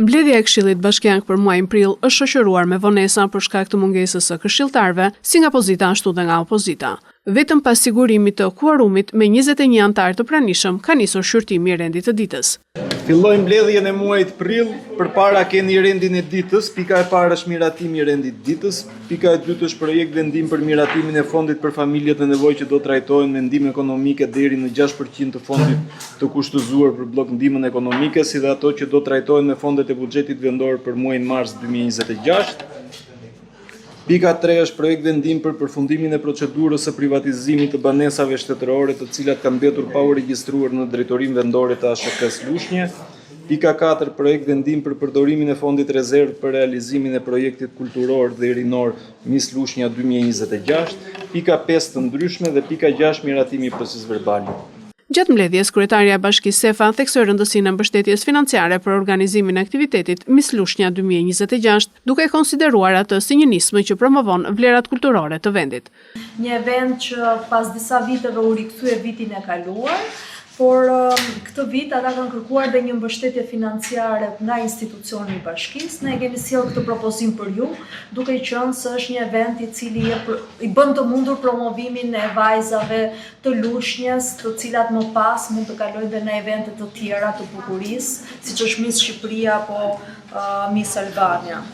Mbledhja e Këshillit Bashkiak për muajin prill është shoqëruar me vonesa për shkak të mungesës së këshilltarëve, si nga pozita ashtu dhe nga opozita. Vetëm pas sigurimit të kuorumit me 21 anëtar të pranishëm, ka nisur shqyrtimi i rendit të ditës. Filloi mbledhjen e muajit prill, përpara keni rendin e ditës, pika e parë është miratimi i rendit të ditës, pika e dytë është projekt vendim për miratimin e fondit për familjet e nevojë që do trajtohen me ndihmë ekonomike deri në 6% të fondit të kushtëzuar për blok ndihmën ekonomike, si dhe ato që do trajtohen me fondet e buxhetit vendor për muajin mars 2026. Pika 3 është projekt vendim për përfundimin e procedurës së privatizimit të banesave shtetërore, të cilat kanë mbetur pa u regjistruar në drejtorinë vendore të ASHK-s Lushnjë. Pika 4 projekt vendim për përdorimin e fondit rezervë për realizimin e projektit kulturor dhe rinor Mis Lushnja 2026. Pika 5 të ndryshme dhe pika 6 miratimi i procesverbalit. Gjatë mbledhjes, kryetaria e Bashkisë SEFA theksoi rëndësinë e mbështetjes financiare për organizimin e aktivitetit Mis Lushnja 2026, duke konsideruar atë si një nismë që promovon vlerat kulturore të vendit. Një event që pas disa viteve u rikthye vitin e kaluar, por këtë vit ata kanë kërkuar dhe një mbështetje financiare nga institucioni i bashkisë. Ne kemi sjellë këtë propozim për ju, duke qenë se është një event i cili i bën të mundur promovimin e vajzave të Lushnjës, të cilat më pas mund të kalojnë dhe në evente të tjera të bukurisë, siç është Miss Shqipëria apo Miss Albania.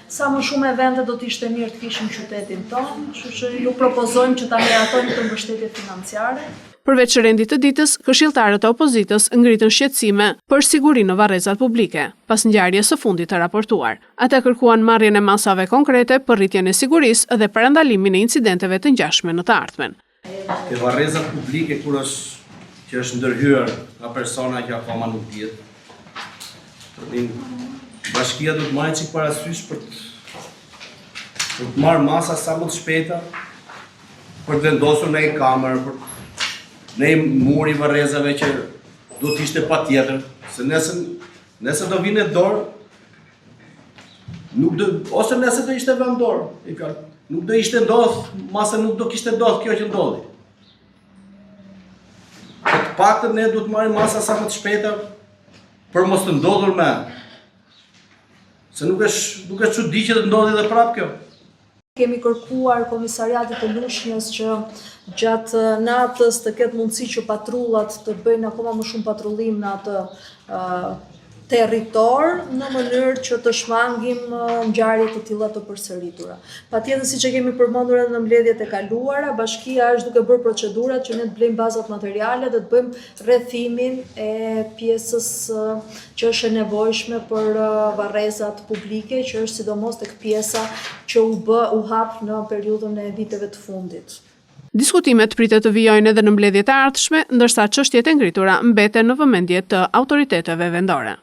Sa më shumë evente do të ishte mirë të kishim qytetin tonë, kështu që ju propozojmë që ta miratojmë këtë mbështetje financiare. Përveç rendit të ditës, këshilltarët e opozitës ngritën shqetësime për siguri në varrezat publike, pas ngjarjes së fundit të raportuar. Ata kërkuan marrjen e masave konkrete për rritjen e sigurisë dhe parandalimin e incidenteve të ngjashme në të ardhmen. Te varrezat publike që është ndërhyrë nga persona që akoma nuk dihet. Bashkia do të marrë çik parasysh për të marrë masa sa më të shpejta, për të vendosur në një kamerë, në një mur i varrezave që do të ishte patjetër, se nëse do vinë dorë, ose nëse do ishte vendor, nuk do ishte masa nuk do kishte ndodhur kjo që ndodhi. Të paktën ne duhet marrim masa sa më të shpejta për mos të ndodhur me. Se nuk është çudi që të ndodhi edhe prapë kjo. Kemi kërkuar komisariatit të Lushnjës që gjatë natës të ketë mundësi që patrullat të bëjnë akoma më shumë patrullim në atë territor, në mënyrë që të shmangim ngjarje të tilla të përsëritura. Patjetër, siç e kemi përmendur edhe në mbledhjet e kaluara, bashkia është duke bërë procedurat që ne të blejmë bazat materiale dhe të bëjmë rrethimin e pjesës që është e nevojshme për varrezat publike, që është sidomos tek pjesa që u hap në periudhën e viteve të fundit. Diskutimet pritet të vijojnë edhe në mbledhjet e ardhshme, ndërsa çështjet e ngritura mbeten në vëmendje të autoriteteve vendore.